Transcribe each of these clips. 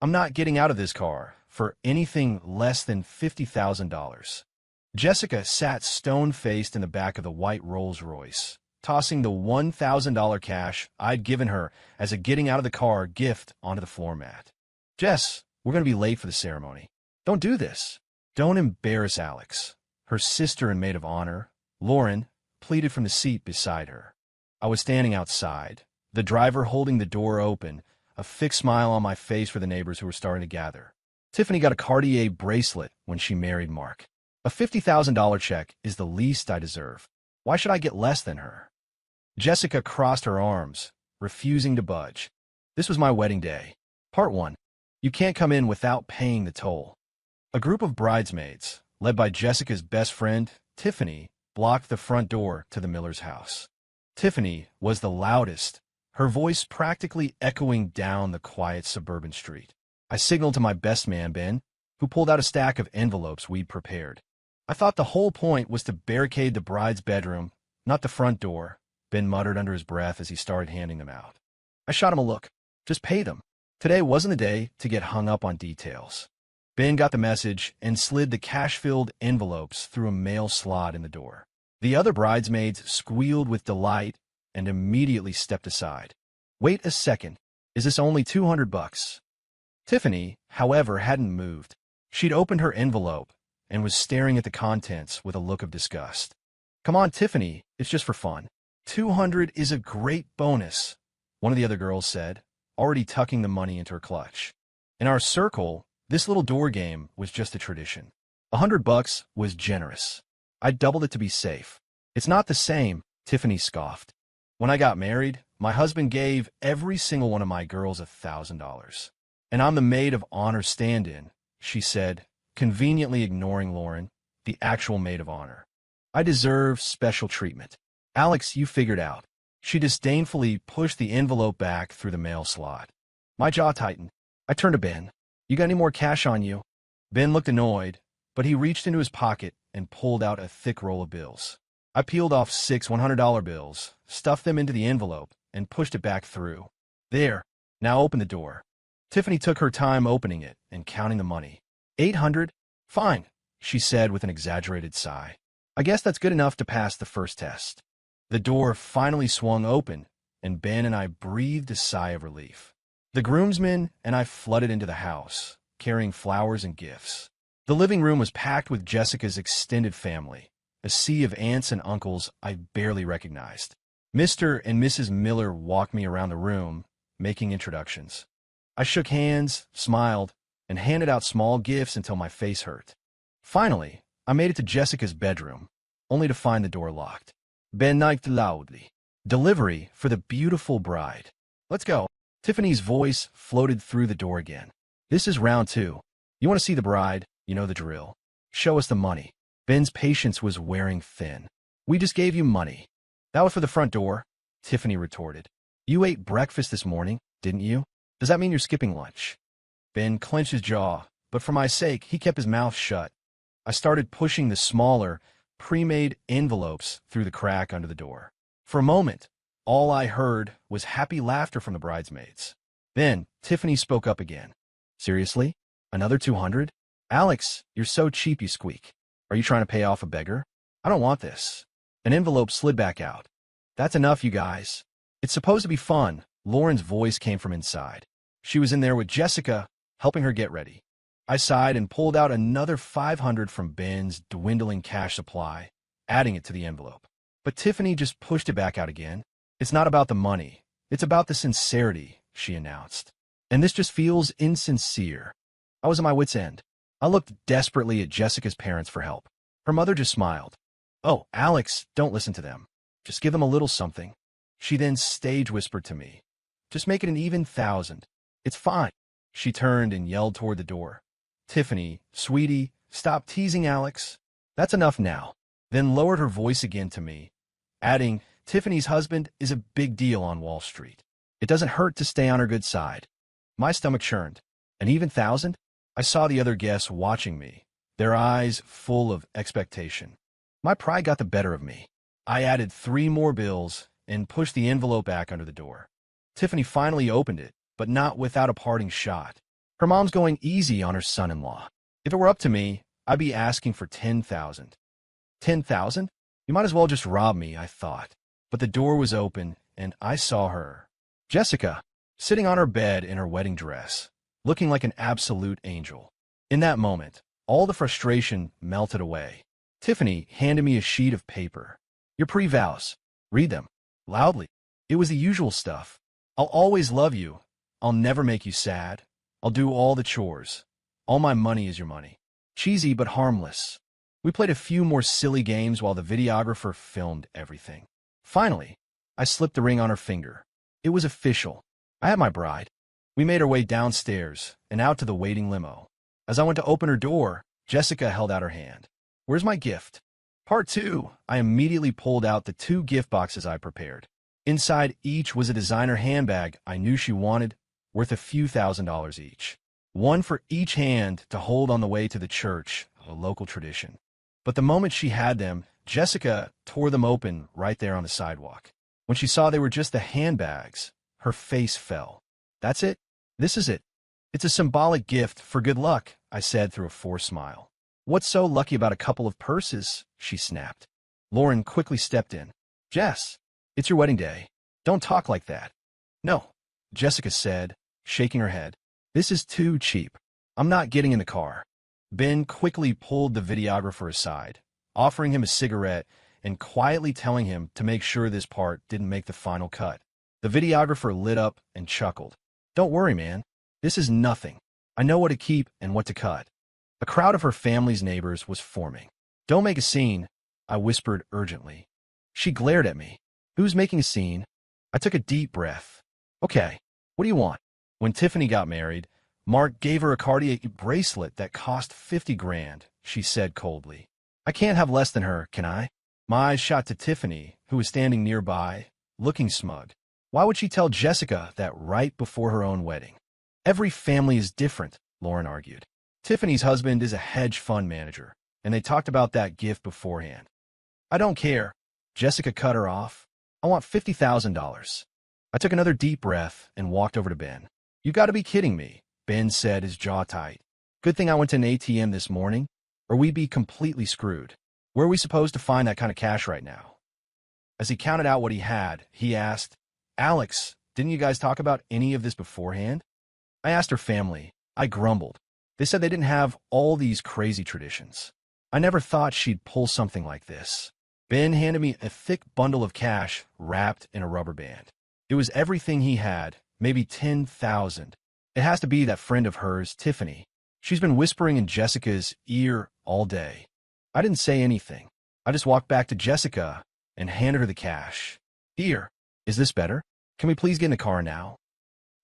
I'm not getting out of this car for anything less than $50,000. Jessica sat stone-faced in the back of the white Rolls-Royce, tossing the $1,000 cash I'd given her as a getting out of the car gift onto the floor mat. Jess, we're going to be late for the ceremony. Don't do this. Don't embarrass Alex. Her sister and maid of honor, Lauren, pleaded from the seat beside her. I was standing outside, the driver holding the door open, a fixed smile on my face for the neighbors who were starting to gather. Tiffany got a Cartier bracelet when she married Mark. A $50,000 check is the least I deserve. Why should I get less than her? Jessica crossed her arms, refusing to budge. This was my wedding day. Part 1. You can't come in without paying the toll. A group of bridesmaids, led by Jessica's best friend, Tiffany, blocked the front door to the Miller's house. Tiffany was the loudest, her voice practically echoing down the quiet suburban street. I signaled to my best man, Ben, who pulled out a stack of envelopes we'd prepared. I thought the whole point was to barricade the bride's bedroom, not the front door, Ben muttered under his breath as he started handing them out. I shot him a look. Just pay them. Today wasn't the day to get hung up on details. Ben got the message and slid the cash-filled envelopes through a mail slot in the door. The other bridesmaids squealed with delight and immediately stepped aside. Wait a second. Is this only $200? Tiffany, however, hadn't moved. She'd opened her envelope and was staring at the contents with a look of disgust. Come on, Tiffany, it's just for fun. $200 is a great bonus, one of the other girls said, already tucking the money into her clutch. In our circle, this little door game was just a tradition. $100 was generous. I doubled it to be safe. It's not the same, Tiffany scoffed. When I got married, my husband gave every single one of my girls $1,000. And I'm the maid of honor stand-in, she said, conveniently ignoring Lauren, the actual maid of honor. I deserve special treatment. Alex, you figured out. She disdainfully pushed the envelope back through the mail slot. My jaw tightened. I turned to Ben. You got any more cash on you? Ben looked annoyed, but he reached into his pocket and pulled out a thick roll of bills. I peeled off 6 $100 bills, stuffed them into the envelope, and pushed it back through. There. Now open the door. Tiffany took her time opening it and counting the money. $800? Fine, she said with an exaggerated sigh. I guess that's good enough to pass the first test. The door finally swung open, and Ben and I breathed a sigh of relief. The groomsmen and I flooded into the house, carrying flowers and gifts. The living room was packed with Jessica's extended family, a sea of aunts and uncles I barely recognized. Mr. and Mrs. Miller walked me around the room, making introductions. I shook hands, smiled, and handed out small gifts until my face hurt. Finally, I made it to Jessica's bedroom, only to find the door locked. Ben knocked loudly. Delivery for the beautiful bride. Let's go. Tiffany's voice floated through the door again. This is round 2. You want to see the bride? You know the drill. Show us the money. Ben's patience was wearing thin. We just gave you money. That was for the front door, Tiffany retorted. You ate breakfast this morning, didn't you? Does that mean you're skipping lunch? Ben clenched his jaw, but for my sake, he kept his mouth shut. I started pushing the smaller, pre-made envelopes through the crack under the door. For a moment, all I heard was happy laughter from the bridesmaids. Then, Tiffany spoke up again. Seriously? Another $200? Alex, you're so cheap, you squeak. Are you trying to pay off a beggar? I don't want this. An envelope slid back out. That's enough, you guys. It's supposed to be fun. Lauren's voice came from inside. She was in there with Jessica, helping her get ready. I sighed and pulled out another $500 from Ben's dwindling cash supply, adding it to the envelope. But Tiffany just pushed it back out again. It's not about the money. It's about the sincerity, she announced. And this just feels insincere. I was at my wit's end. I looked desperately at Jessica's parents for help. Her mother just smiled. Oh, Alex, don't listen to them. Just give them a little something. She then stage whispered to me. Just make it an even 1,000. It's fine. She turned and yelled toward the door. Tiffany, sweetie, stop teasing Alex. That's enough now. Then lowered her voice again to me, adding, Tiffany's husband is a big deal on Wall Street. It doesn't hurt to stay on her good side. My stomach churned. An even 1,000? I saw the other guests watching me, their eyes full of expectation. My pride got the better of me. I added 3 more bills and pushed the envelope back under the door. Tiffany finally opened it, but not without a parting shot. Her mom's going easy on her son-in-law. If it were up to me, I'd be asking for 10,000. 10,000? You might as well just rob me, I thought. But the door was open, and I saw her. Jessica, sitting on her bed in her wedding dress, looking like an absolute angel. In that moment, all the frustration melted away. Tiffany handed me a sheet of paper. Your pre-vows. Read them. Loudly. It was the usual stuff. I'll always love you. I'll never make you sad. I'll do all the chores. All my money is your money. Cheesy but harmless. We played a few more silly games while the videographer filmed everything. Finally, I slipped the ring on her finger. It was official. I had my bride. We made our way downstairs and out to the waiting limo. As I went to open her door, Jessica held out her hand. Where's my gift? Part 2. I immediately pulled out the 2 gift boxes I prepared. Inside each was a designer handbag I knew she wanted, worth a few $1,000s each. One for each hand to hold on the way to the church, a local tradition. But the moment she had them, Jessica tore them open right there on the sidewalk. When she saw they were just the handbags, her face fell. That's it? This is it. It's a symbolic gift for good luck, I said through a forced smile. What's so lucky about a couple of purses? She snapped. Lauren quickly stepped in. Jess, it's your wedding day. Don't talk like that. No, Jessica said, shaking her head. This is too cheap. I'm not getting in the car. Ben quickly pulled the videographer aside, offering him a cigarette and quietly telling him to make sure this part didn't make the final cut. The videographer lit up and chuckled. Don't worry, man. This is nothing. I know what to keep and what to cut. A crowd of her family's neighbors was forming. Don't make a scene, I whispered urgently. She glared at me. Who's making a scene? I took a deep breath. Okay, what do you want? When Tiffany got married, Mark gave her a Cartier bracelet that cost 50 grand, she said coldly. I can't have less than her, can I? My eyes shot to Tiffany, who was standing nearby, looking smug. Why would she tell Jessica that right before her own wedding? Every family is different, Lauren argued. Tiffany's husband is a hedge fund manager, and they talked about that gift beforehand. I don't care. Jessica cut her off. I want $50,000. I took another deep breath and walked over to Ben. You gotta be kidding me, Ben said, his jaw tight. Good thing I went to an ATM this morning, or we'd be completely screwed. Where are we supposed to find that kind of cash right now? As he counted out what he had, he asked, Alex, didn't you guys talk about any of this beforehand? I asked her family. I grumbled. They said they didn't have all these crazy traditions. I never thought she'd pull something like this. Ben handed me a thick bundle of cash wrapped in a rubber band. It was everything he had, maybe 10,000. It has to be that friend of hers, Tiffany. She's been whispering in Jessica's ear all day. I didn't say anything. I just walked back to Jessica and handed her the cash. Here, is this better? Can we please get in the car now?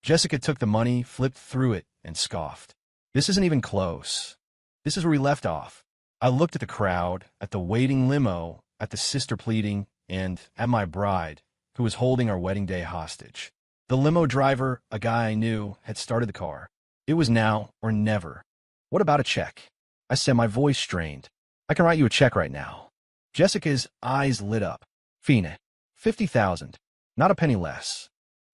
Jessica took the money, flipped through it, and scoffed. This isn't even close. This is where we left off. I looked at the crowd, at the waiting limo, at the sister pleading, and at my bride, who was holding our wedding day hostage. The limo driver, a guy I knew, had started the car. It was now or never. What about a check? I said, my voice strained. I can write you a check right now. Jessica's eyes lit up. Fina, 50,000. Not a penny less.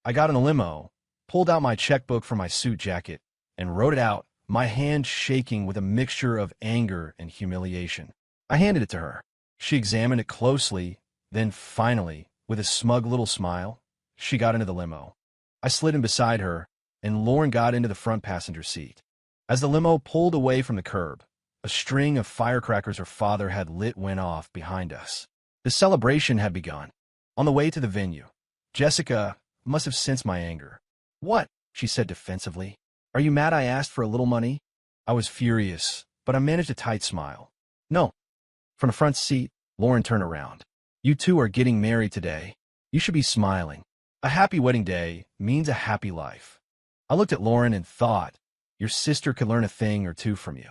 I got in the limo, pulled out my checkbook from my suit jacket, and wrote it out, my hand shaking with a mixture of anger and humiliation. I handed it to her. She examined it closely, then finally, with a smug little smile, she got into the limo. I slid in beside her, and Lauren got into the front passenger seat. As the limo pulled away from the curb, a string of firecrackers her father had lit went off behind us. The celebration had begun. On the way to the venue, Jessica must have sensed my anger. What? She said defensively. Are you mad I asked for a little money? I was furious, but I managed a tight smile. No. From the front seat, Lauren turned around. You two are getting married today. You should be smiling. A happy wedding day means a happy life. I looked at Lauren and thought, your sister could learn a thing or two from you.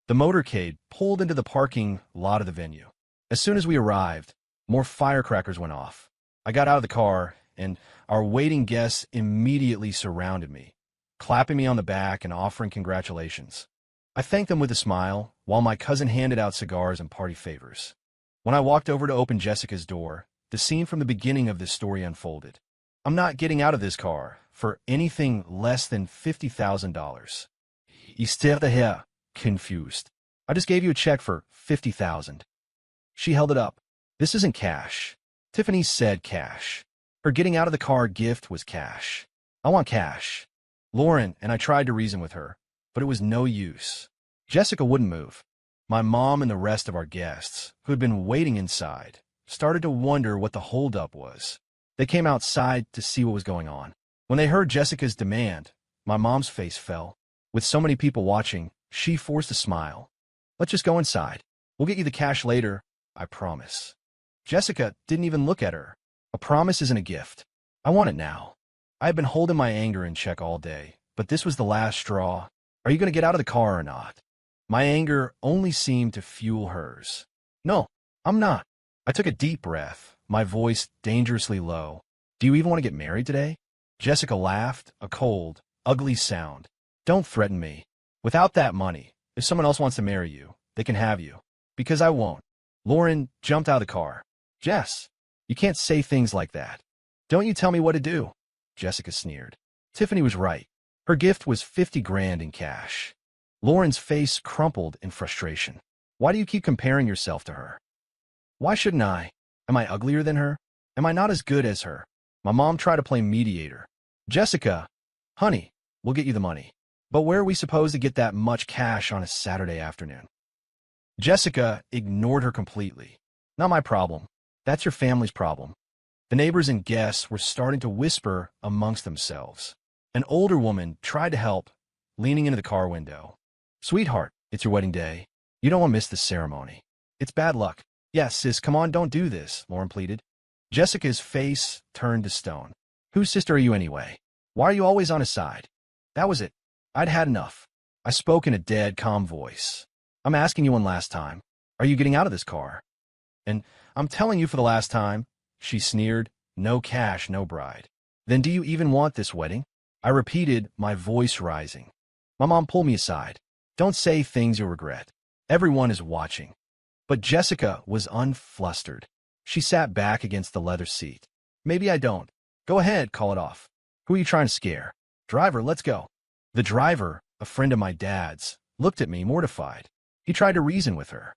The motorcade pulled into the parking lot of the venue. As soon as we arrived, more firecrackers went off. I got out of the car, and our waiting guests immediately surrounded me, clapping me on the back and offering congratulations. I thanked them with a smile, while my cousin handed out cigars and party favors. When I walked over to open Jessica's door, the scene from the beginning of this story unfolded. I'm not getting out of this car for anything less than $50,000. He stared at her, confused. I just gave you a check for 50,000. She held it up. This isn't cash. Tiffany said cash. Her getting out of the car gift was cash. I want cash. Lauren and I tried to reason with her, but it was no use. Jessica wouldn't move. My mom and the rest of our guests, who had been waiting inside, started to wonder what the holdup was. They came outside to see what was going on. When they heard Jessica's demand, my mom's face fell. With so many people watching, she forced a smile. Let's just go inside. We'll get you the cash later, I promise. Jessica didn't even look at her. A promise isn't a gift. I want it now. I had been holding my anger in check all day, but this was the last straw. Are you going to get out of the car or not? My anger only seemed to fuel hers. No, I'm not. I took a deep breath, my voice dangerously low. Do you even want to get married today? Jessica laughed, a cold, ugly sound. Don't threaten me. Without that money, if someone else wants to marry you, they can have you. Because I won't. Lauren jumped out of the car. Jess, you can't say things like that. Don't you tell me what to do. Jessica sneered. Tiffany was right. Her gift was 50 grand in cash. Lauren's face crumpled in frustration. Why do you keep comparing yourself to her? Why shouldn't I? Am I uglier than her? Am I not as good as her? My mom tried to play mediator. Jessica, honey, we'll get you the money. But where are we supposed to get that much cash on a Saturday afternoon? Jessica ignored her completely. Not my problem. That's your family's problem. The neighbors and guests were starting to whisper amongst themselves. An older woman tried to help, leaning into the car window. Sweetheart, it's your wedding day. You don't want to miss this ceremony. It's bad luck. Yes, sis, come on, don't do this, Lauren pleaded. Jessica's face turned to stone. Whose sister are you anyway? Why are you always on his side? That was it. I'd had enough. I spoke in a dead, calm voice. I'm asking you one last time. Are you getting out of this car? And I'm telling you for the last time, she sneered, no cash, no bride. Then do you even want this wedding? I repeated, my voice rising. My mom pulled me aside. Don't say things you'll regret. Everyone is watching. But Jessica was unflustered. She sat back against the leather seat. Maybe I don't. Go ahead, call it off. Who are you trying to scare? Driver, let's go. The driver, a friend of my dad's, looked at me mortified. He tried to reason with her.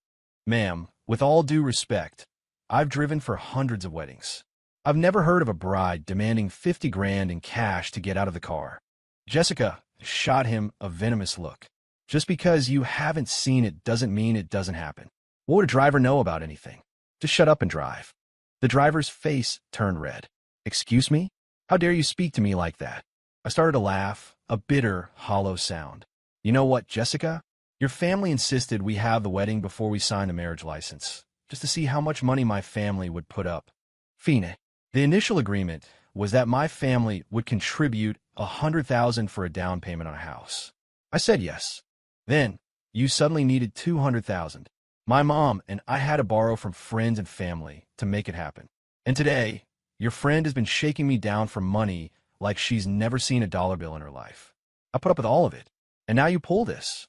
Ma'am, with all due respect, I've driven for hundreds of weddings. I've never heard of a bride demanding 50 grand in cash to get out of the car. Jessica shot him a venomous look. Just because you haven't seen it doesn't mean it doesn't happen. What would a driver know about anything? Just shut up and drive. The driver's face turned red. Excuse me? How dare you speak to me like that? I started to laugh, a bitter, hollow sound. You know what, Jessica? Your family insisted we have the wedding before we signed the marriage license, just to see how much money my family would put up. Fine. The initial agreement was that my family would contribute $100,000 for a down payment on a house. I said yes. Then, you suddenly needed $200,000. My mom and I had to borrow from friends and family to make it happen. And today, your friend has been shaking me down for money like she's never seen a dollar bill in her life. I put up with all of it, and now you pull this.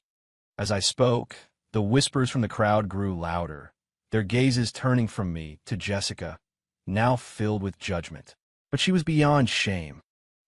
As I spoke, the whispers from the crowd grew louder, their gazes turning from me to Jessica, now filled with judgment. But she was beyond shame.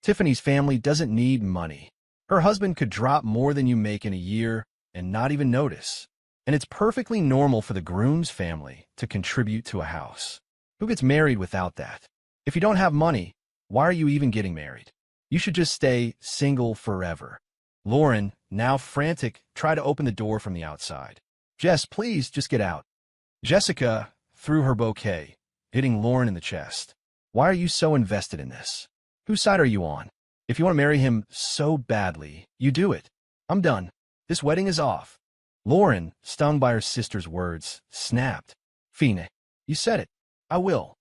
Tiffany's family doesn't need money. Her husband could drop more than you make in a year and not even notice. And it's perfectly normal for the groom's family to contribute to a house. Who gets married without that? If you don't have money, why are you even getting married? You should just stay single forever. Lauren, now frantic, tried to open the door from the outside. Jess, please, just get out. Jessica threw her bouquet, hitting Lauren in the chest. Why are you so invested in this? Whose side are you on? If you want to marry him so badly, you do it. I'm done. This wedding is off. Lauren, stung by her sister's words, snapped. Fine, you said it. I will.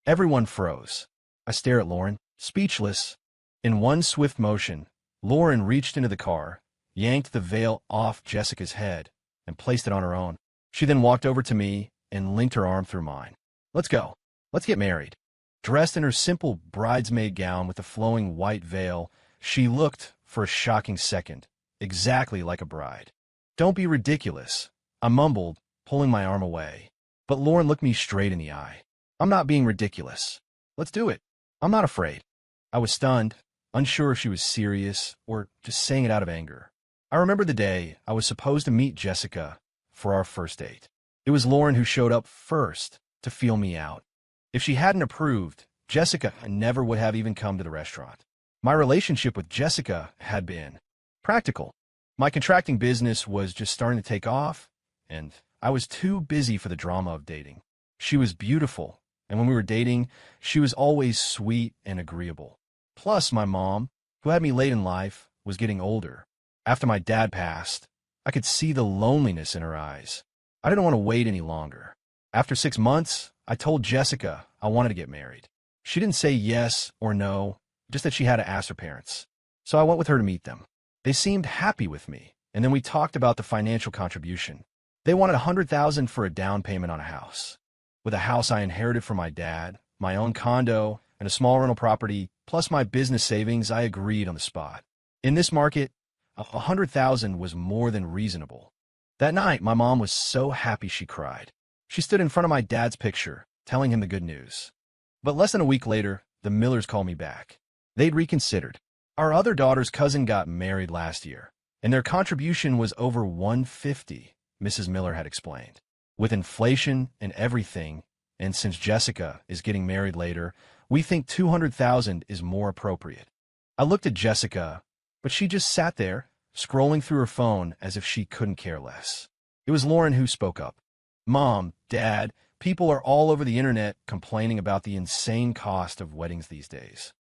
Everyone froze. I stare at Lauren, speechless. In one swift motion, Lauren reached into the car, yanked the veil off Jessica's head, and placed it on her own. She then walked over to me and linked her arm through mine. Let's go. Let's get married. Dressed in her simple bridesmaid gown with a flowing white veil, she looked, for a shocking second, exactly like a bride. Don't be ridiculous, I mumbled, pulling my arm away. But Lauren looked me straight in the eye. I'm not being ridiculous. Let's do it. I'm not afraid. I was stunned, unsure if she was serious or just saying it out of anger. I remember the day I was supposed to meet Jessica for our first date. It was Lauren who showed up first to feel me out. If she hadn't approved, Jessica never would have even come to the restaurant. My relationship with Jessica had been practical. My contracting business was just starting to take off, and I was too busy for the drama of dating. She was beautiful, and when we were dating, she was always sweet and agreeable. Plus, my mom, who had me late in life, was getting older. After my dad passed, I could see the loneliness in her eyes. I didn't want to wait any longer. After 6 months, I told Jessica I wanted to get married. She didn't say yes or no, just that she had to ask her parents. So I went with her to meet them. They seemed happy with me, and then we talked about the financial contribution. They wanted $100,000 for a down payment on a house. With a house I inherited from my dad, my own condo, and a small rental property, plus my business savings, I agreed on the spot. In this market, $100,000 was more than reasonable. That night, my mom was so happy she cried. She stood in front of my dad's picture, telling him the good news. But less than a week later, the Millers called me back. They'd reconsidered. Our other daughter's cousin got married last year, and their contribution was over $150,000, Mrs. Miller had explained. With inflation and everything, and since Jessica is getting married later, we think $200,000 is more appropriate. I looked at Jessica, but she just sat there, scrolling through her phone as if she couldn't care less. It was Lauren who spoke up. Mom, Dad, people are all over the internet complaining about the insane cost of weddings these days.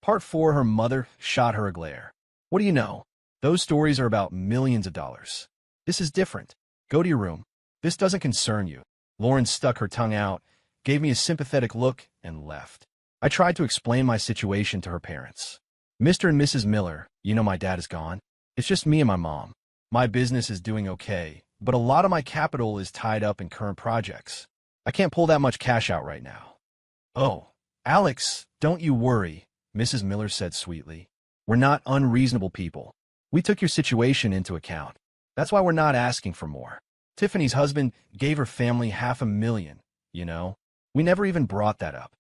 Part 4, her mother shot her a glare. What do you know? Those stories are about millions of dollars. This is different. Go to your room. This doesn't concern you. Lauren stuck her tongue out, gave me a sympathetic look, and left. I tried to explain my situation to her parents. Mr. and Mrs. Miller, you know my dad is gone. It's just me and my mom. My business is doing okay, but a lot of my capital is tied up in current projects. I can't pull that much cash out right now. Oh, Alex, don't you worry, Mrs. Miller said sweetly. We're not unreasonable people. We took your situation into account. That's why we're not asking for more. Tiffany's husband gave her family $500,000, you know. We never even brought that up.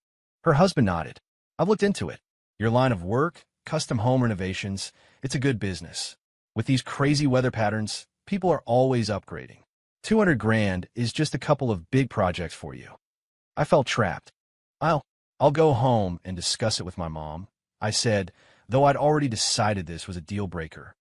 Her husband nodded. I've looked into it. Your line of work, custom home renovations, it's a good business. With these crazy weather patterns, people are always upgrading. $200,000 is just a couple of big projects for you. I felt trapped. I'll go home and discuss it with my mom, I said, though I'd already decided this was a deal breaker.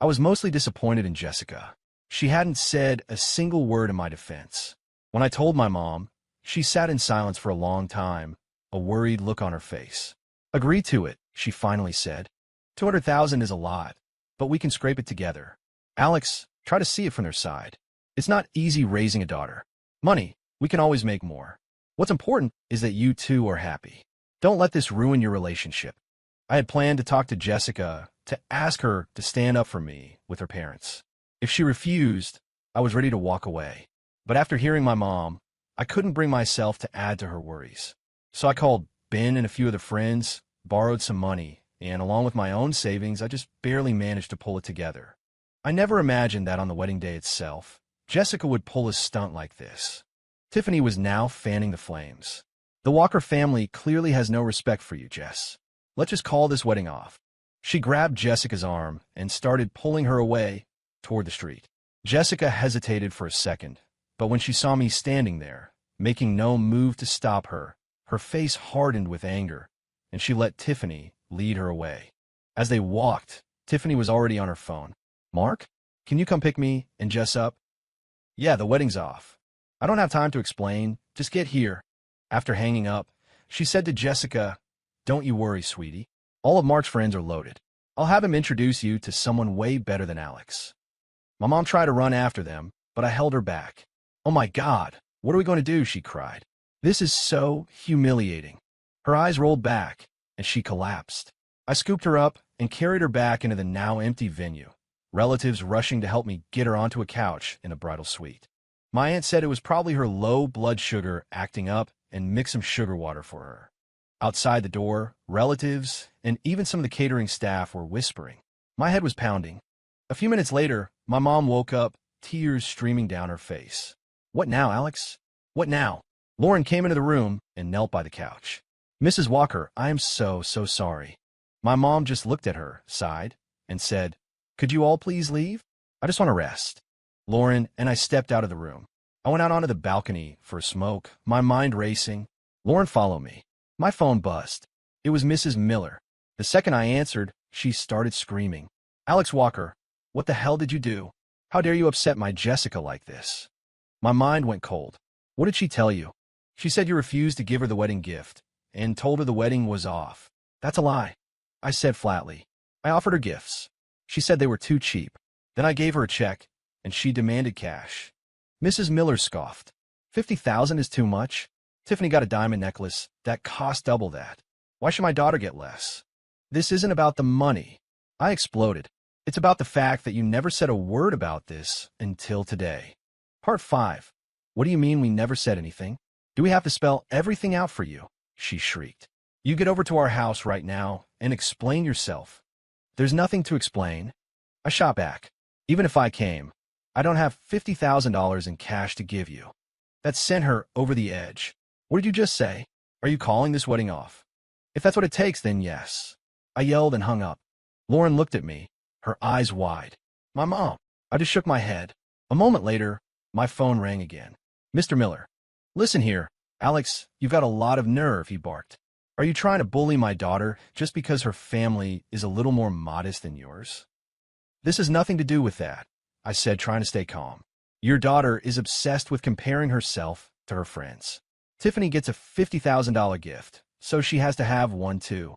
I was mostly disappointed in Jessica. She hadn't said a single word in my defense. When I told my mom, she sat in silence for a long time, a worried look on her face. Agree to it, she finally said. $200,000 is a lot, but we can scrape it together. Alex, try to see it from their side. It's not easy raising a daughter. Money, we can always make more. What's important is that you two are happy. Don't let this ruin your relationship. I had planned to talk to Jessica to ask her to stand up for me with her parents. If she refused, I was ready to walk away. But after hearing my mom, I couldn't bring myself to add to her worries. So I called Ben and a few other friends, borrowed some money, and along with my own savings, I just barely managed to pull it together. I never imagined that on the wedding day itself, Jessica would pull a stunt like this. Tiffany was now fanning the flames. The Walker family clearly has no respect for you, Jess. Let's just call this wedding off. She grabbed Jessica's arm and started pulling her away toward the street. Jessica hesitated for a second, but when she saw me standing there, making no move to stop her, her face hardened with anger, and she let Tiffany lead her away. As they walked, Tiffany was already on her phone. Mark, can you come pick me and Jess up? Yeah, the wedding's off. I don't have time to explain. Just get here. After hanging up, she said to Jessica, Don't you worry, sweetie. All of Mark's friends are loaded. I'll have him introduce you to someone way better than Alex. My mom tried to run after them, but I held her back. Oh my God, what are we going to do? She cried. This is so humiliating. Her eyes rolled back, and she collapsed. I scooped her up and carried her back into the now empty venue, relatives rushing to help me get her onto a couch in a bridal suite. My aunt said it was probably her low blood sugar acting up and mixed some sugar water for her. Outside the door, relatives and even some of the catering staff were whispering. My head was pounding. A few minutes later, my mom woke up, tears streaming down her face. What now, Alex? What now? Lauren came into the room and knelt by the couch. Mrs. Walker, I am so sorry. My mom just looked at her, sighed, and said, Could you all please leave? I just want to rest. Lauren and I stepped out of the room. I went out onto the balcony for a smoke, my mind racing. Lauren followed me. My phone buzzed. It was Mrs. Miller. The second I answered, she started screaming. Alex Walker, what the hell did you do? How dare you upset my Jessica like this? My mind went cold. What did she tell you? She said you refused to give her the wedding gift and told her the wedding was off. That's a lie. I said flatly. I offered her gifts. She said they were too cheap. Then I gave her a check, and she demanded cash. Mrs. Miller scoffed. $50,000 is too much. Tiffany got a diamond necklace that cost double that. Why should my daughter get less? This isn't about the money. I exploded. It's about the fact that you never said a word about this until today. Part 5. What do you mean we never said anything? Do we have to spell everything out for you? She shrieked. You get over to our house right now and explain yourself. There's nothing to explain. I shot back. Even if I came, I don't have $50,000 in cash to give you. That sent her over the edge. What did you just say? Are you calling this wedding off? If that's what it takes, then yes. I yelled and hung up. Lauren looked at me, her eyes wide. My mom. I just shook my head. A moment later, my phone rang again. Mr. Miller. Listen here, Alex, you've got a lot of nerve, he barked. Are you trying to bully my daughter just because her family is a little more modest than yours? This has nothing to do with that, I said, trying to stay calm. Your daughter is obsessed with comparing herself to her friends. Tiffany gets a $50,000 gift, so she has to have one too.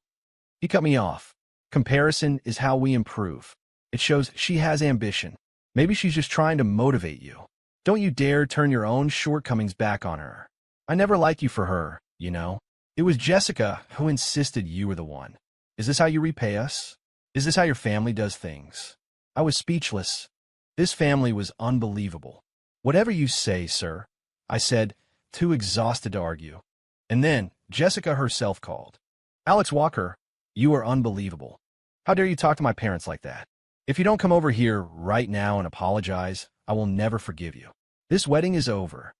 He cut me off. Comparison is how we improve. It shows she has ambition. Maybe she's just trying to motivate you. Don't you dare turn your own shortcomings back on her. I never liked you for her, you know. It was Jessica who insisted you were the one. Is this how you repay us? Is this how your family does things? I was speechless. This family was unbelievable. Whatever you say, sir, I said, too exhausted to argue. And then Jessica herself called. Alex Walker, you are unbelievable. How dare you talk to my parents like that? If you don't come over here right now and apologize, I will never forgive you. This wedding is over.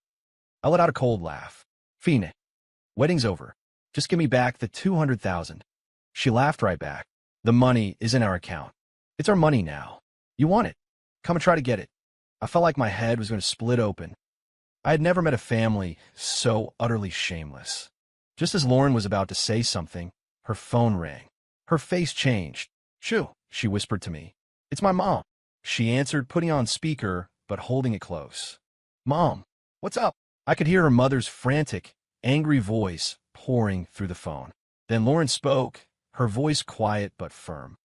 I let out a cold laugh. Fine. Wedding's over. Just give me back the $200,000. She laughed right back. The money is in our account. It's our money now. You want it? Come and try to get it. I felt like my head was going to split open. I had never met a family so utterly shameless. Just as Lauren was about to say something, her phone rang. Her face changed. Shoo, she whispered to me. It's my mom. She answered, putting on speaker, but holding it close. Mom, what's up? I could hear her mother's frantic, angry voice pouring through the phone. Then Lauren spoke, her voice quiet but firm.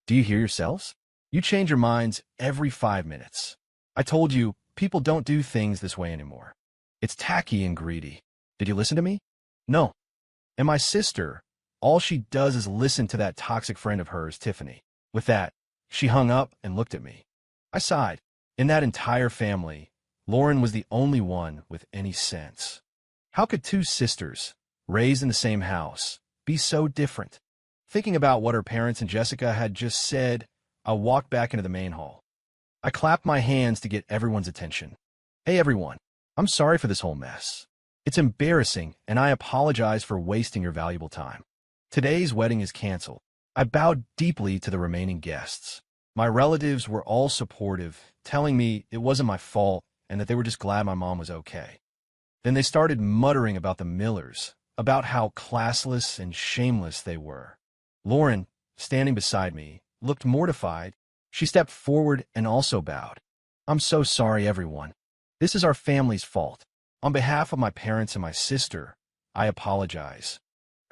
Do you hear yourselves? You change your minds every 5 minutes. I told you, people don't do things this way anymore. It's tacky and greedy. Did you listen to me? No. And my sister, all she does is listen to that toxic friend of hers, Tiffany. With that, she hung up and looked at me. I sighed. In that entire family, Lauren was the only one with any sense. How could two sisters, raised in the same house, be so different? Thinking about what her parents and Jessica had just said, I walked back into the main hall. I clapped my hands to get everyone's attention. Hey everyone, I'm sorry for this whole mess. It's embarrassing, and I apologize for wasting your valuable time. Today's wedding is canceled. I bowed deeply to the remaining guests. My relatives were all supportive, telling me it wasn't my fault and that they were just glad my mom was okay. Then they started muttering about the Millers, about how classless and shameless they were. Lauren, standing beside me, looked mortified. She stepped forward and also bowed. I'm so sorry, everyone. This is our family's fault. On behalf of my parents and my sister, I apologize.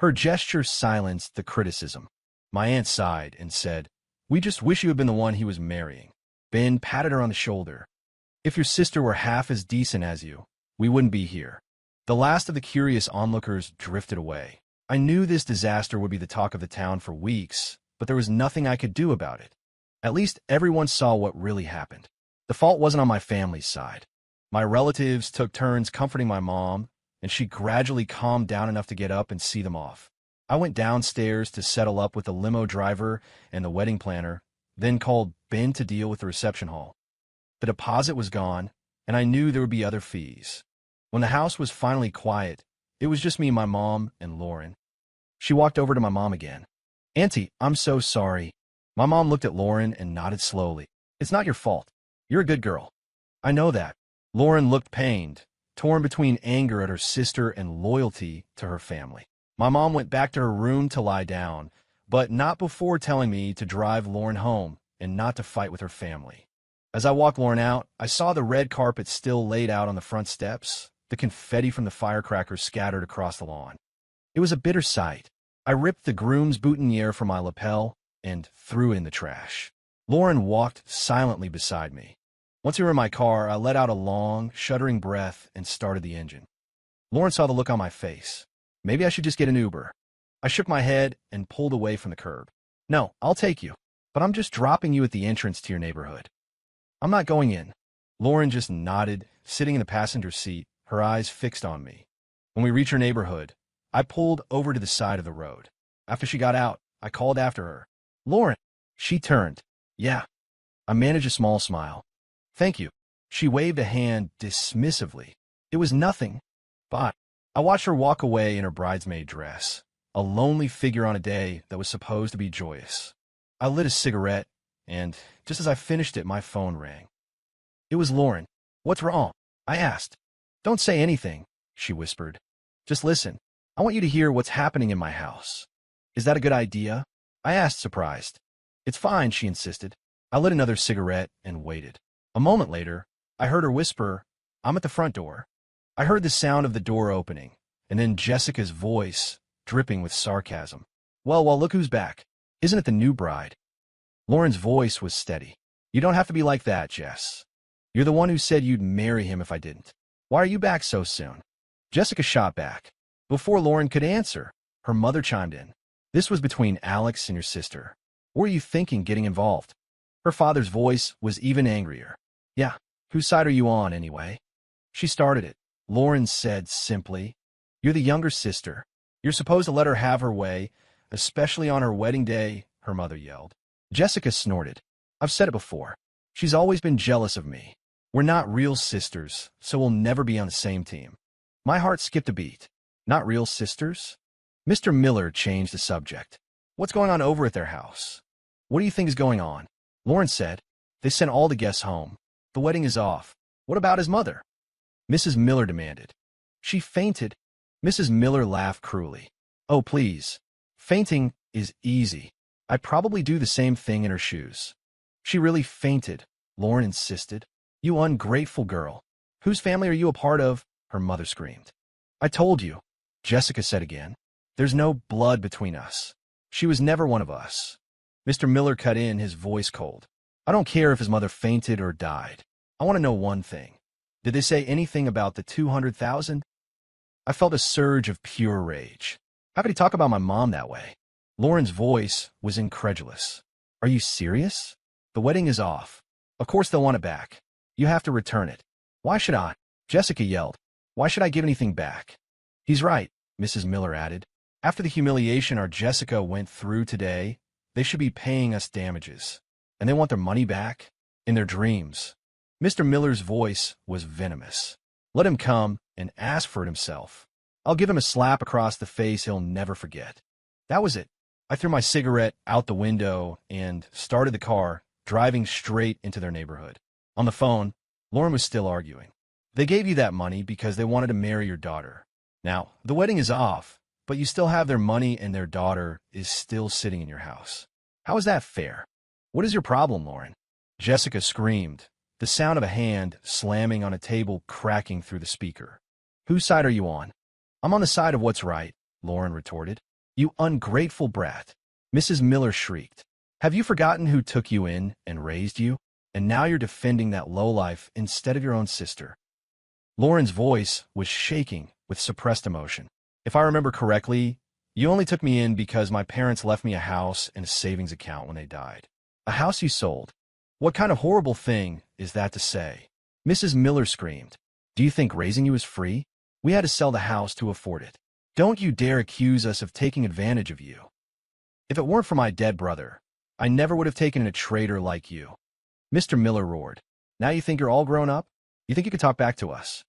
Her gesture silenced the criticism. My aunt sighed and said, We just wish you had been the one he was marrying. Ben patted her on the shoulder. If your sister were half as decent as you, we wouldn't be here. The last of the curious onlookers drifted away. I knew this disaster would be the talk of the town for weeks, but there was nothing I could do about it. At least everyone saw what really happened. The fault wasn't on my family's side. My relatives took turns comforting my mom, and she gradually calmed down enough to get up and see them off. I went downstairs to settle up with the limo driver and the wedding planner, then called Ben to deal with the reception hall. The deposit was gone, and I knew there would be other fees. When the house was finally quiet, it was just me, my mom, and Lauren. She walked over to my mom again. Auntie, I'm so sorry. My mom looked at Lauren and nodded slowly. It's not your fault. You're a good girl. I know that. Lauren looked pained, torn between anger at her sister and loyalty to her family. My mom went back to her room to lie down, but not before telling me to drive Lauren home and not to fight with her family. As I walked Lauren out, I saw the red carpet still laid out on the front steps, the confetti from the firecrackers scattered across the lawn. It was a bitter sight. I ripped the groom's boutonniere from my lapel and threw it in the trash. Lauren walked silently beside me. Once we were in my car, I let out a long, shuddering breath and started the engine. Lauren saw the look on my face. Maybe I should just get an Uber. I shook my head and pulled away from the curb. No, I'll take you, but I'm just dropping you at the entrance to your neighborhood. I'm not going in. Lauren just nodded, sitting in the passenger seat, her eyes fixed on me. When we reached her neighborhood, I pulled over to the side of the road. After she got out, I called after her. Lauren. She turned. Yeah. I managed a small smile. Thank you. She waved a hand dismissively. It was nothing. Bye. I watched her walk away in her bridesmaid dress, a lonely figure on a day that was supposed to be joyous. I lit a cigarette, and just as I finished it, my phone rang. It was Lauren. What's wrong? I asked. Don't say anything, she whispered. Just listen. I want you to hear what's happening in my house. Is that a good idea? I asked, surprised. It's fine, she insisted. I lit another cigarette and waited. A moment later, I heard her whisper, I'm at the front door. I heard the sound of the door opening, and then Jessica's voice, dripping with sarcasm. Well, look who's back. Isn't it the new bride? Lauren's voice was steady. You don't have to be like that, Jess. You're the one who said you'd marry him if I didn't. Why are you back so soon? Jessica shot back. Before Lauren could answer, her mother chimed in. This was between Alex and your sister. What were you thinking getting involved? Her father's voice was even angrier. Yeah, whose side are you on, anyway? She started it. Lauren said simply, You're the younger sister. You're supposed to let her have her way, especially on her wedding day, her mother yelled. Jessica snorted. I've said it before. She's always been jealous of me. We're not real sisters, so we'll never be on the same team. My heart skipped a beat. Not real sisters? Mr. Miller changed the subject. What's going on over at their house? What do you think is going on? Lauren said, They sent all the guests home. The wedding is off. What about his mother? Mrs. Miller demanded. She fainted. Mrs. Miller laughed cruelly. Oh, please. Fainting is easy. I'd probably do the same thing in her shoes. She really fainted, Lauren insisted. You ungrateful girl. Whose family are you a part of? Her mother screamed. I told you, Jessica said again. There's no blood between us. She was never one of us. Mr. Miller cut in, his voice cold. I don't care if his mother fainted or died. I want to know one thing. Did they say anything about the 200,000? I felt a surge of pure rage. How could he talk about my mom that way? Lauren's voice was incredulous. Are you serious? The wedding is off. Of course they'll want it back. You have to return it. Why should I? Jessica yelled. Why should I give anything back? He's right, Mrs. Miller added. After the humiliation our Jessica went through today, they should be paying us damages. And they want their money back? In their dreams. Mr. Miller's voice was venomous. Let him come and ask for it himself. I'll give him a slap across the face he'll never forget. That was it. I threw my cigarette out the window and started the car, driving straight into their neighborhood. On the phone, Lauren was still arguing. They gave you that money because they wanted to marry your daughter. Now, the wedding is off, but you still have their money and their daughter is still sitting in your house. How is that fair? What is your problem, Lauren? Jessica screamed, the sound of a hand slamming on a table cracking through the speaker. Whose side are you on? I'm on the side of what's right, Lauren retorted. You ungrateful brat. Mrs. Miller shrieked. Have you forgotten who took you in and raised you? And now you're defending that lowlife instead of your own sister. Lauren's voice was shaking with suppressed emotion. If I remember correctly, you only took me in because my parents left me a house and a savings account when they died. A house you sold. What kind of horrible thing is that to say? Mrs. Miller screamed. Do you think raising you is free? We had to sell the house to afford it. Don't you dare accuse us of taking advantage of you. If it weren't for my dead brother, I never would have taken in a traitor like you. Mr. Miller roared. Now you think you're all grown up? You think you could talk back to us?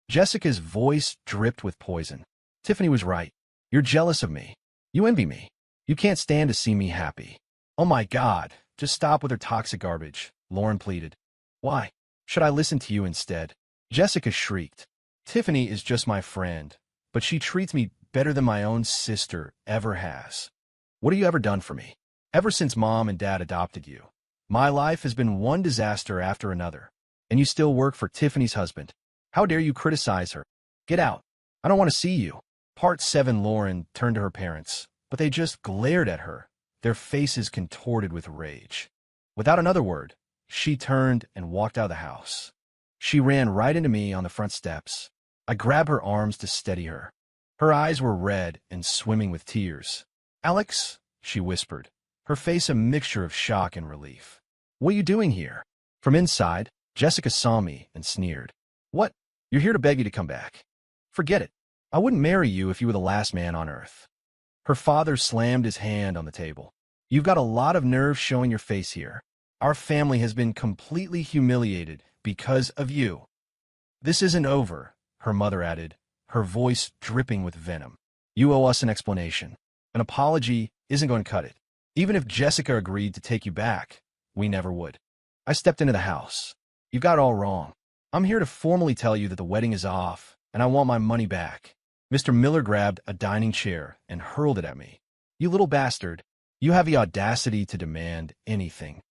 Jessica's voice dripped with poison. Tiffany was right. You're jealous of me. You envy me. You can't stand to see me happy. Oh my God, just stop with her toxic garbage, Lauren pleaded. Why should I listen to you instead? Jessica shrieked. Tiffany is just my friend, but she treats me better than my own sister ever has. What have you ever done for me? Ever since Mom and Dad adopted you, my life has been one disaster after another, and you still work for Tiffany's husband. How dare you criticize her? Get out. I don't want to see you. Part 7. Lauren turned to her parents, but they just glared at her, their faces contorted with rage. Without another word, she turned and walked out of the house. She ran right into me on the front steps. I grabbed her arms to steady her. Her eyes were red and swimming with tears. "Alex," she whispered, her face a mixture of shock and relief. "What are you doing here?" From inside, Jessica saw me and sneered. "What? You're here to beg you to come back? Forget it. I wouldn't marry you if you were the last man on earth." Her father slammed his hand on the table. "You've got a lot of nerve showing your face here. Our family has been completely humiliated because of you." "This isn't over," her mother added, her voice dripping with venom. "You owe us an explanation. An apology isn't going to cut it. Even if Jessica agreed to take you back, we never would." I stepped into the house. "You've got it all wrong. I'm here to formally tell you that the wedding is off, and I want my money back." Mr. Miller grabbed a dining chair and hurled it at me. "You little bastard. You have the audacity to demand anything."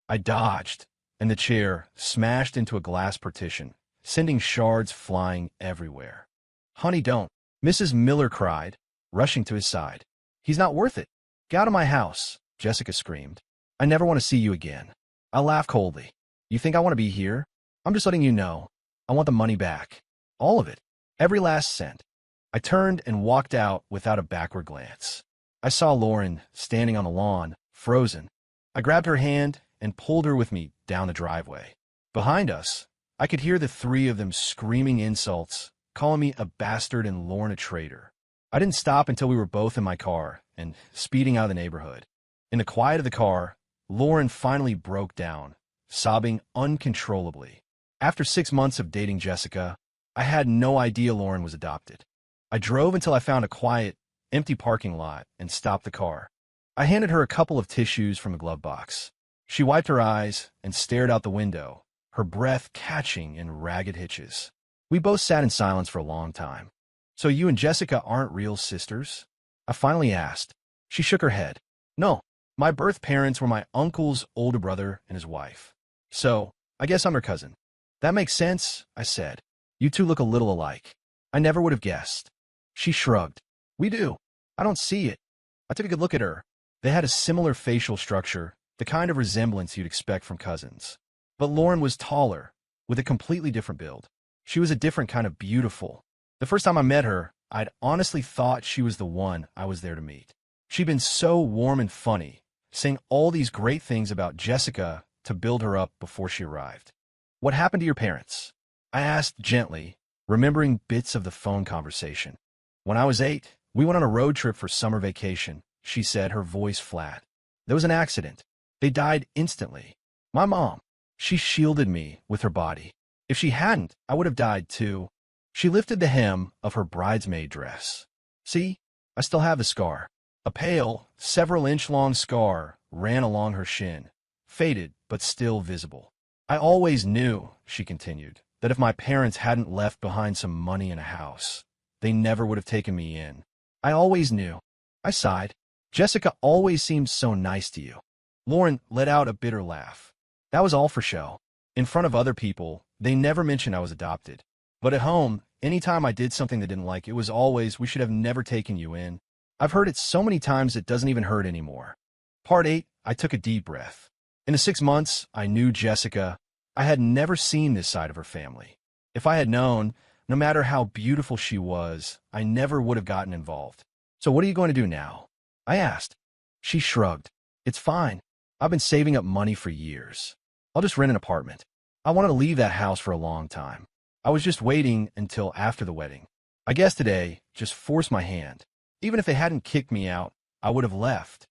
I dodged, and the chair smashed into a glass partition, sending shards flying everywhere. "Honey, don't," Mrs. Miller cried, rushing to his side. "He's not worth it." "Get out of my house," Jessica screamed. "I never want to see you again." I laughed coldly. "You think I want to be here? I'm just letting you know. I want the money back. All of it. Every last cent." I turned and walked out without a backward glance. I saw Lauren standing on the lawn, frozen. I grabbed her hand and pulled her with me down the driveway. Behind us, I could hear the three of them screaming insults, calling me a bastard and Lauren a traitor. I didn't stop until we were both in my car and speeding out of the neighborhood. In the quiet of the car, Lauren finally broke down, sobbing uncontrollably. After 6 months of dating Jessica, I had no idea Lauren was adopted. I drove until I found a quiet, empty parking lot and stopped the car. I handed her a couple of tissues from a glove box. She wiped her eyes and stared out the window, her breath catching in ragged hitches. We both sat in silence for a long time. "So you and Jessica aren't real sisters?" I finally asked. She shook her head. "No, my birth parents were my uncle's older brother and his wife. So, I guess I'm her cousin." "That makes sense," I said. "You two look a little alike. I never would have guessed." She shrugged. "We do. I don't see it." I took a good look at her. They had a similar facial structure, the kind of resemblance you'd expect from cousins. But Lauren was taller, with a completely different build. She was a different kind of beautiful. The first time I met her, I'd honestly thought she was the one I was there to meet. She'd been so warm and funny, saying all these great things about Jessica to build her up before she arrived. "What happened to your parents?" I asked gently, remembering bits of the phone conversation. "When I was 8, we went on a road trip for summer vacation," she said, her voice flat. "There was an accident. They died instantly. My mom, she shielded me with her body. If she hadn't, I would have died too." She lifted the hem of her bridesmaid dress. "See, I still have the scar." A pale, several-inch-long scar ran along her shin, faded but still visible. "I always knew," she continued, "that if my parents hadn't left behind some money and a house, they never would have taken me in. I always knew." I sighed. "Jessica always seemed so nice to you." Lauren let out a bitter laugh. "That was all for show. In front of other people, they never mentioned I was adopted. But at home, anytime I did something they didn't like, it was always, 'We should have never taken you in.' I've heard it so many times it doesn't even hurt anymore." Part 8, I took a deep breath. In the 6 months I knew Jessica, I had never seen this side of her family. If I had known, no matter how beautiful she was, I never would have gotten involved. "So what are you going to do now?" I asked. She shrugged. "It's fine. I've been saving up money for years. I'll just rent an apartment. I wanted to leave that house for a long time. I was just waiting until after the wedding. I guess today just forced my hand. Even if they hadn't kicked me out, I would have left."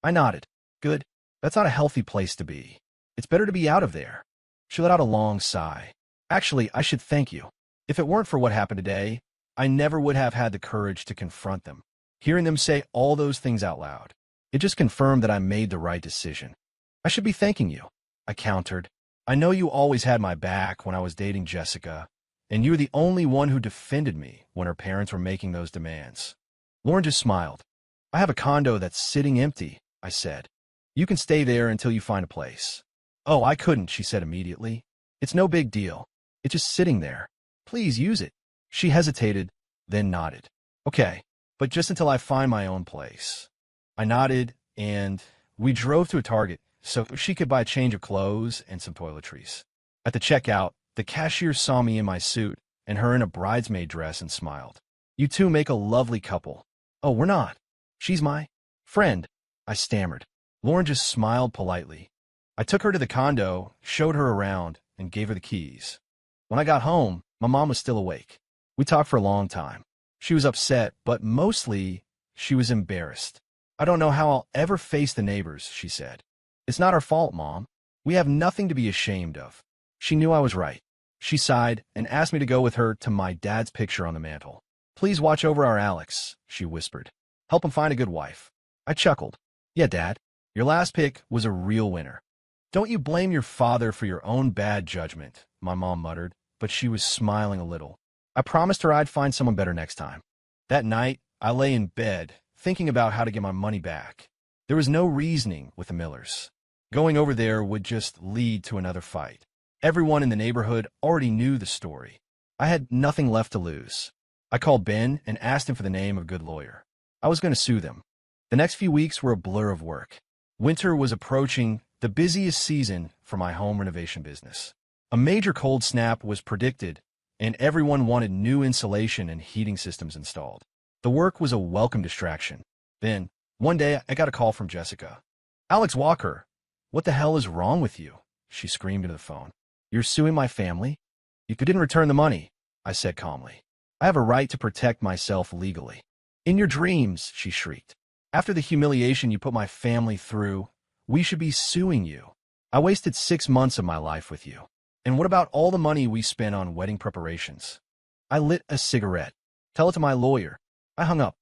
I nodded. "Good. That's not a healthy place to be. It's better to be out of there." She let out a long sigh. "Actually, I should thank you. If it weren't for what happened today, I never would have had the courage to confront them. Hearing them say all those things out loud, it just confirmed that I made the right decision." "I should be thanking you," I countered. I know you always had my back when I was dating Jessica, and you were the only one who defended me when her parents were making those demands. Lauren just smiled. I have a condo that's sitting empty, I said. You can stay there until you find a place. Oh, I couldn't, she said immediately. It's no big deal. It's just sitting there. Please use it. She hesitated, then nodded. Okay, but just until I find my own place. I nodded, and we drove to a Target so she could buy a change of clothes and some toiletries. At the checkout, the cashier saw me in my suit and her in a bridesmaid dress and smiled. You two make a lovely couple. Oh, we're not. She's my friend, I stammered. Lauren just smiled politely. I took her to the condo, showed her around, and gave her the keys. When I got home, my mom was still awake. We talked for a long time. She was upset, but mostly she was embarrassed. I don't know how I'll ever face the neighbors, she said. It's not our fault, Mom. We have nothing to be ashamed of. She knew I was right. She sighed and asked me to go with her to my dad's picture on the mantel. Please watch over our Alex, she whispered. Help him find a good wife. I chuckled. Yeah, Dad, your last pick was a real winner. Don't you blame your father for your own bad judgment, my mom muttered, but she was smiling a little. I promised her I'd find someone better next time. That night, I lay in bed, thinking about how to get my money back. There was no reasoning with the Millers. Going over there would just lead to another fight. Everyone in the neighborhood already knew the story. I had nothing left to lose. I called Ben and asked him for the name of a good lawyer. I was going to sue them. The next few weeks were a blur of work. Winter was approaching, the busiest season for my home renovation business. A major cold snap was predicted, and everyone wanted new insulation and heating systems installed. The work was a welcome distraction. Then, one day, I got a call from Jessica. Alex Walker, what the hell is wrong with you? She screamed into the phone. You're suing my family? You didn't return the money, I said calmly. I have a right to protect myself legally. In your dreams, she shrieked. After the humiliation you put my family through, we should be suing you. I wasted 6 months of my life with you. And what about all the money we spent on wedding preparations? I lit a cigarette. Tell it to my lawyer. I hung up.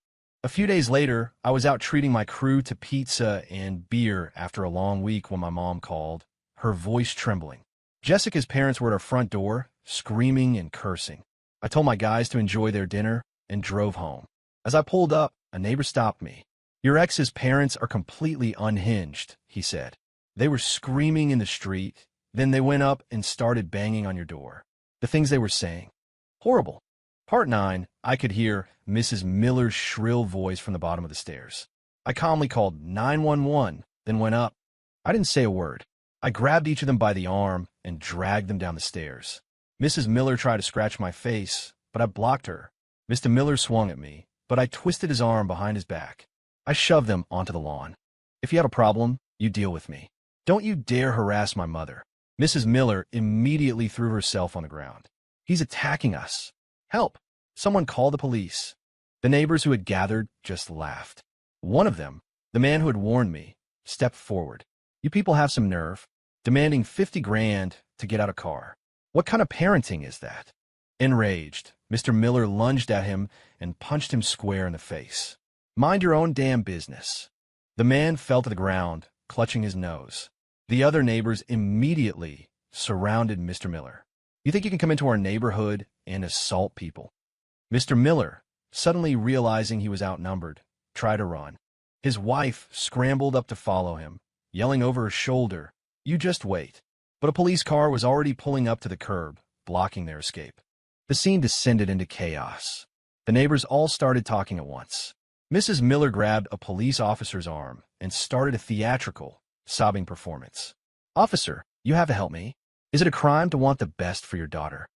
A few days later, I was out treating my crew to pizza and beer after a long week when my mom called, her voice trembling. Jessica's parents were at our front door, screaming and cursing. I told my guys to enjoy their dinner and drove home. As I pulled up, a neighbor stopped me. Your ex's parents are completely unhinged, he said. They were screaming in the street, then they went up and started banging on your door. The things they were saying. Horrible. Part 9, I could hear Mrs. Miller's shrill voice from the bottom of the stairs. I calmly called 911, then went up. I didn't say a word. I grabbed each of them by the arm and dragged them down the stairs. Mrs. Miller tried to scratch my face, but I blocked her. Mr. Miller swung at me, but I twisted his arm behind his back. I shoved them onto the lawn. If you have a problem, you deal with me. Don't you dare harass my mother. Mrs. Miller immediately threw herself on the ground. He's attacking us. Help! Someone call the police. The neighbors who had gathered just laughed. One of them, the man who had warned me, stepped forward. You people have some nerve, demanding 50 grand to get out of car. What kind of parenting is that? Enraged, Mr. Miller lunged at him and punched him square in the face. Mind your own damn business. The man fell to the ground, clutching his nose. The other neighbors immediately surrounded Mr. Miller. You think you can come into our neighborhood and assault people? Mr. Miller, suddenly realizing he was outnumbered, tried to run. His wife scrambled up to follow him, yelling over her shoulder, "You just wait." But a police car was already pulling up to the curb, blocking their escape. The scene descended into chaos. The neighbors all started talking at once. Mrs. Miller grabbed a police officer's arm and started a theatrical, sobbing performance. "Officer, you have to help me. Is it a crime to want the best for your daughter?"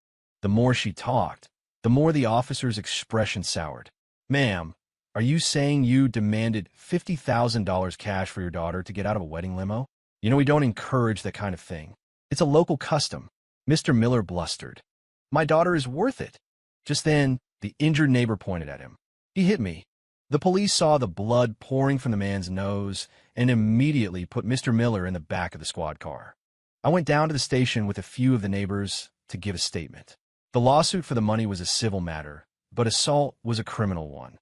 The more she talked, the more the officer's expression soured. "Ma'am, are you saying you demanded $50,000 cash for your daughter to get out of a wedding limo? You know we don't encourage that kind of thing. It's a local custom." Mr. Miller blustered. "My daughter is worth it." Just then, the injured neighbor pointed at him. "He hit me." The police saw the blood pouring from the man's nose and immediately put Mr. Miller in the back of the squad car. I went down to the station with a few of the neighbors to give a statement. The lawsuit for the money was a civil matter, but assault was a criminal one.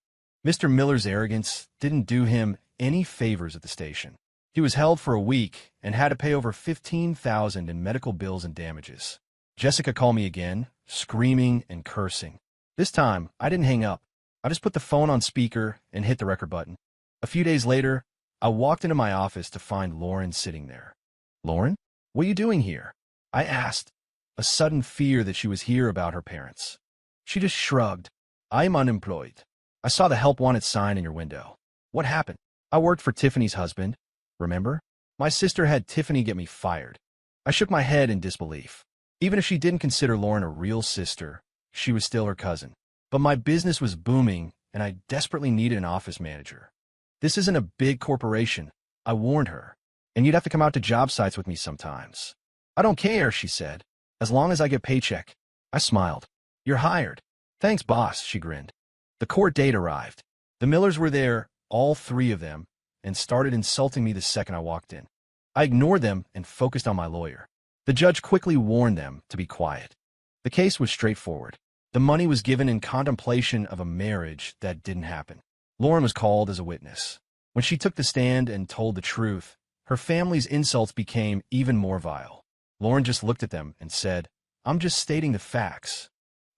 Mr. Miller's arrogance didn't do him any favors at the station. He was held for a week and had to pay over $15,000 in medical bills and damages. Jessica called me again, screaming and cursing. This time, I didn't hang up. I just put the phone on speaker and hit the record button. A few days later, I walked into my office to find Lauren sitting there. "Lauren, what are you doing here?" I asked, a sudden fear that she was here about her parents. She just shrugged. "I'm unemployed. I saw the help wanted sign in your window." "What happened?" "I worked for Tiffany's husband. Remember? My sister had Tiffany get me fired." I shook my head in disbelief. Even if she didn't consider Lauren a real sister, she was still her cousin. But my business was booming, and I desperately needed an office manager. "This isn't a big corporation," I warned her, "and you'd have to come out to job sites with me sometimes." "I don't care," she said, "as long as I get paycheck." I smiled. "You're hired." "Thanks, boss," she grinned. The court date arrived. The Millers were there, all three of them, and started insulting me the second I walked in. I ignored them and focused on my lawyer. The judge quickly warned them to be quiet. The case was straightforward. The money was given in contemplation of a marriage that didn't happen. Lauren was called as a witness. When she took the stand and told the truth, her family's insults became even more vile. Lauren just looked at them and said, "I'm just stating the facts."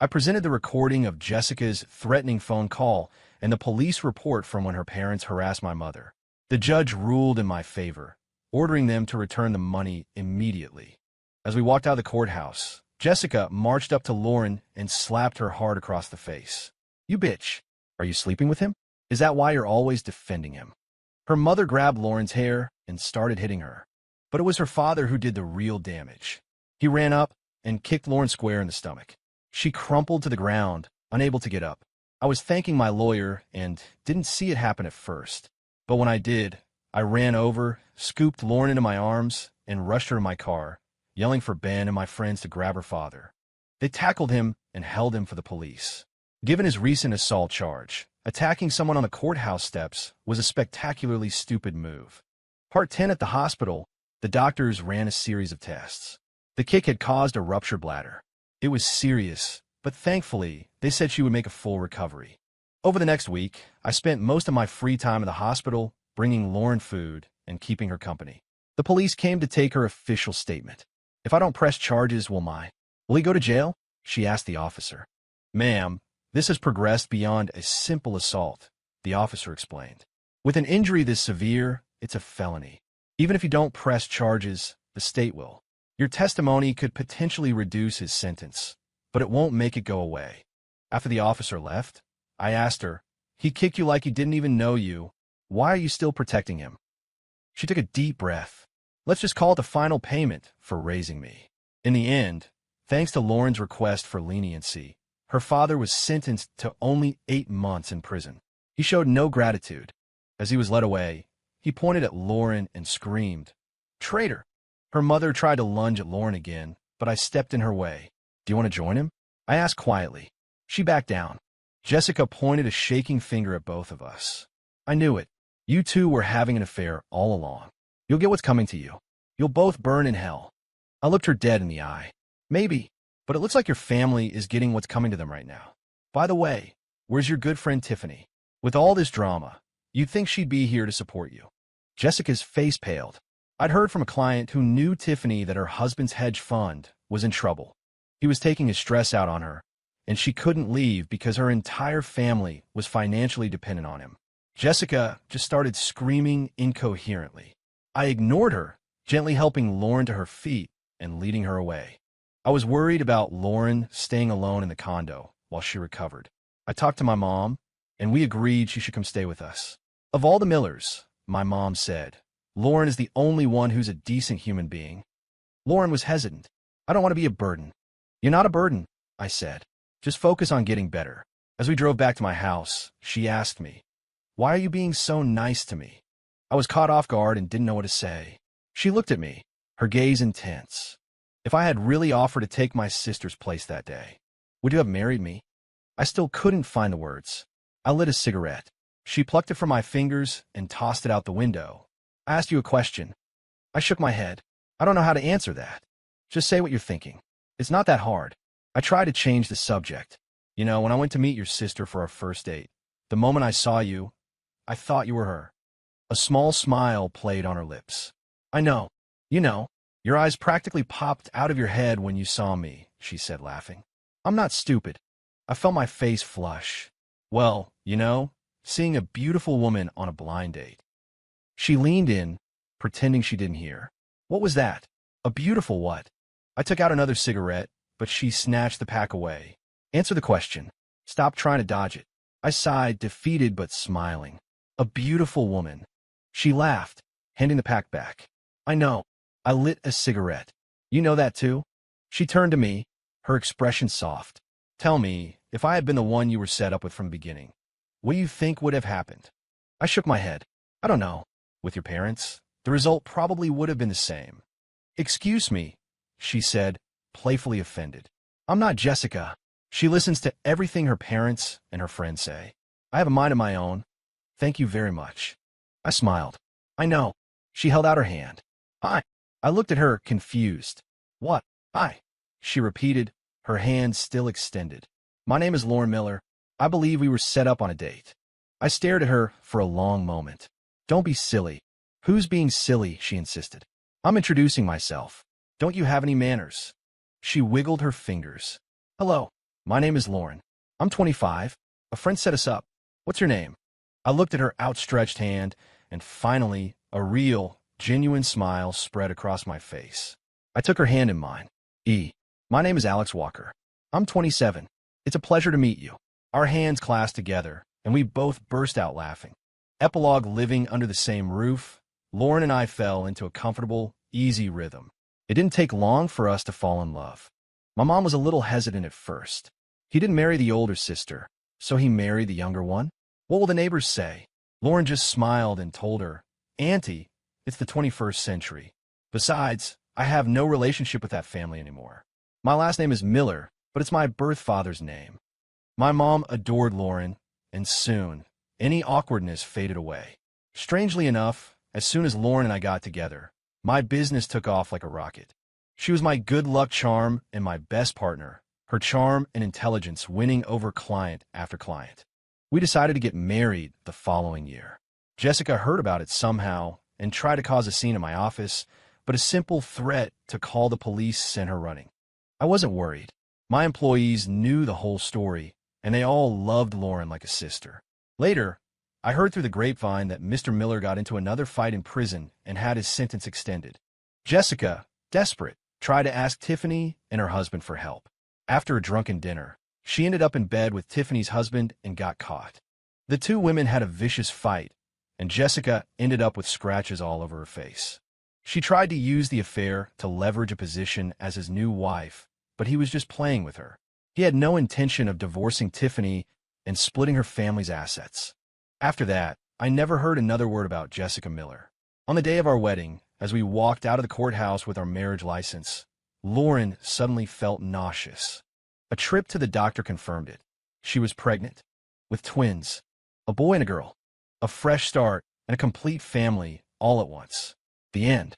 I presented the recording of Jessica's threatening phone call and the police report from when her parents harassed my mother. The judge ruled in my favor, ordering them to return the money immediately. As we walked out of the courthouse, Jessica marched up to Lauren and slapped her hard across the face. "You bitch. Are you sleeping with him? Is that why you're always defending him?" Her mother grabbed Lauren's hair and started hitting her. But it was her father who did the real damage. He ran up and kicked Lauren square in the stomach. She crumpled to the ground, unable to get up. I was thanking my lawyer and didn't see it happen at first. But when I did, I ran over, scooped Lauren into my arms, and rushed her to my car, yelling for Ben and my friends to grab her father. They tackled him and held him for the police. Given his recent assault charge, attacking someone on the courthouse steps was a spectacularly stupid move. Part 10 at the hospital, the doctors ran a series of tests. The kick had caused a ruptured bladder. It was serious, but thankfully, they said she would make a full recovery. Over the next week, I spent most of my free time in the hospital, bringing Lauren food and keeping her company. The police came to take her official statement. "If I don't press charges, will he go to jail?" she asked the officer. "Ma'am, this has progressed beyond a simple assault," the officer explained. "With an injury this severe, it's a felony. Even if you don't press charges, the state will. Your testimony could potentially reduce his sentence, but it won't make it go away." After the officer left, I asked her, "He kicked you like he didn't even know you. Why are you still protecting him?" She took a deep breath. "Let's just call it the final payment for raising me." In the end, thanks to Lauren's request for leniency, her father was sentenced to only 8 months in prison. He showed no gratitude. As he was led away, he pointed at Lauren and screamed, "Traitor!" Her mother tried to lunge at Lauren again, but I stepped in her way. "Do you want to join him?" I asked quietly. She backed down. Jessica pointed a shaking finger at both of us. "I knew it. You two were having an affair all along. You'll get what's coming to you. You'll both burn in hell." I looked her dead in the eye. "Maybe, but it looks like your family is getting what's coming to them right now. By the way, where's your good friend Tiffany? With all this drama, you'd think she'd be here to support you." Jessica's face paled. I'd heard from a client who knew Tiffany that her husband's hedge fund was in trouble. He was taking his stress out on her, and she couldn't leave because her entire family was financially dependent on him. Jessica just started screaming incoherently. I ignored her, gently helping Lauren to her feet and leading her away. I was worried about Lauren staying alone in the condo while she recovered. I talked to my mom, and we agreed she should come stay with us. Of all the Millers, my mom said, Lauren is the only one who's a decent human being. Lauren was hesitant. "I don't want to be a burden." "You're not a burden," I said. "Just focus on getting better." As we drove back to my house, she asked me, "Why are you being so nice to me?" I was caught off guard and didn't know what to say. She looked at me, her gaze intense. If I had really offered to take my sister's place that day, would you have married me? I still couldn't find the words. I lit a cigarette. She plucked it from my fingers and tossed it out the window. "I asked you a question." I shook my head. "I don't know how to answer that." "Just say what you're thinking. It's not that hard." I tried to change the subject. "You know, when I went to meet your sister for our first date, the moment I saw you, I thought you were her." A small smile played on her lips. I know. You know, your eyes practically popped out of your head when you saw me, she said, laughing. I'm not stupid. I felt my face flush. Well, seeing a beautiful woman on a blind date. She leaned in, pretending she didn't hear. What was that? A beautiful what? I took out another cigarette, but she snatched the pack away. Answer the question. Stop trying to dodge it. I sighed, defeated but smiling. A beautiful woman. She laughed, handing the pack back. I know. I lit a cigarette. You know that too? She turned to me, her expression soft. Tell me, if I had been the one you were set up with from the beginning, what do you think would have happened? I shook my head. I don't know. With your parents, the result probably would have been the same. Excuse me, she said, playfully offended. I'm not Jessica. She listens to everything her parents and her friends say. I have a mind of my own. Thank you very much. I smiled. I know. She held out her hand. Hi. I looked at her, confused. What? Hi. She repeated, her hand still extended. My name is Lauren Miller. I believe we were set up on a date. I stared at her for a long moment. Don't be silly. Who's being silly? She insisted. I'm introducing myself. Don't you have any manners? She wiggled her fingers. Hello. My name is Lauren. I'm 25. A friend set us up. What's your name? I looked at her outstretched hand, and finally, a real, genuine smile spread across my face. I took her hand in mine. My name is Alex Walker. I'm 27. It's a pleasure to meet you. Our hands clasped together, and we both burst out laughing. Epilogue. Living under the same roof, Lauren and I fell into a comfortable, easy rhythm. It didn't take long for us to fall in love. My mom was a little hesitant at first. He didn't marry the older sister, so he married the younger one. What will the neighbors say? Lauren just smiled and told her, Auntie, it's the 21st century. Besides, I have no relationship with that family anymore. My last name is Miller, but it's my birth father's name. My mom adored Lauren, and soon, any awkwardness faded away. Strangely enough, as soon as Lauren and I got together, my business took off like a rocket. She was my good luck charm and my best partner, her charm and intelligence winning over client after client. We decided to get married the following year. Jessica heard about it somehow and tried to cause a scene in my office, but a simple threat to call the police sent her running. I wasn't worried. My employees knew the whole story, and they all loved Lauren like a sister. Later, I heard through the grapevine that Mr. Miller got into another fight in prison and had his sentence extended. Jessica, desperate, tried to ask Tiffany and her husband for help. After a drunken dinner, she ended up in bed with Tiffany's husband and got caught. The two women had a vicious fight, and Jessica ended up with scratches all over her face. She tried to use the affair to leverage a position as his new wife, but he was just playing with her. He had no intention of divorcing Tiffany and splitting her family's assets. After that, I never heard another word about Jessica Miller. On the day of our wedding, as we walked out of the courthouse with our marriage license, Lauren suddenly felt nauseous. A trip to the doctor confirmed it. She was pregnant, with twins, a boy and a girl, a fresh start, and a complete family all at once. The end.